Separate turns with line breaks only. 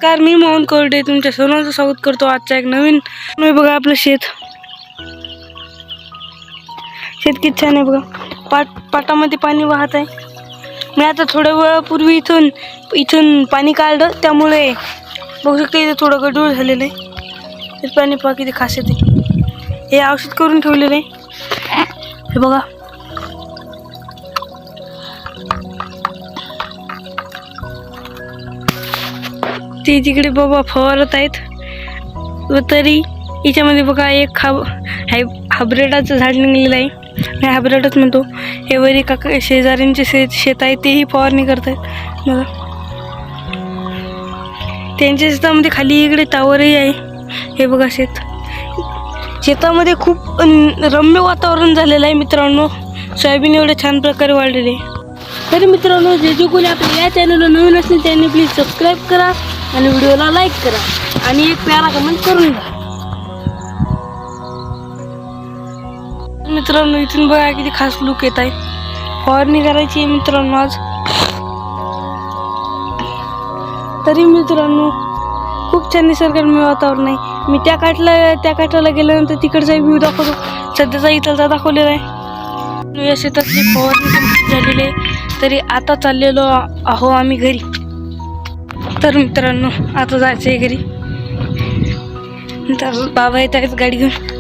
नमस्कार, मी मोहन कोरडे तुमच्या सर्वांचं स्वागत करतो आजच्या एक नवीन. बघा आपलं शेत किती छान आहे बघा. पाटामध्ये पाणी वाहत आहे. मी आता थोड्या वेळापूर्वी इथून पाणी काढलं, त्यामुळे बघू शकता इथे थोडं गडूळ झालेलं आहे. ते पाणी पहा किती खास येते. हे औषध करून ठेवलेलं आहे. हे बघा ते तिकडे बाबा फवारत आहेत. व तरी याच्यामध्ये बघा एक हायब्रिडाचं झाड निघलेलं आहे. मी हायब्रिडच म्हणतो. हे वरी काका शेजाऱ्यांचे शेत आहे, तेही फवारणी करत आहेत. बघा त्यांच्या शेतामध्ये खाली इकडे टावरही आहे. हे बघा शेतामध्ये खूप रम्य वातावरण झालेलं आहे मित्रांनो. सोयाबीन एवढे छान प्रकारे वाढलेले आहे. तरी मित्रांनो, जे कोणी आपल्या या चॅनलला नवीन असेल त्यांनी प्लीज सबस्क्राईब करा आणि व्हिडिओला लाईक करा आणि एक प्यारा कमेंट करून द्या. मित्रांनो इथून बघा किती खास लुक येत आहे. फवारणी करायची आहे मित्रांनो आज. तरी मित्रांनो खूप छान निसर्गरम्य वातावरण आहे. मी त्या काठाला गेल्यानंतर तिकडचा व्ह्यू दाखवतो. सध्याचा इथलचा दाखवलेला आहे. या शेतातली फवारणी झालेली आहे. तरी आता चाललेलो आहो आम्ही घरी. तर मित्रांनो आता जायचं आहे घरी. तर बाबा येत आहेत गाडी घेऊन.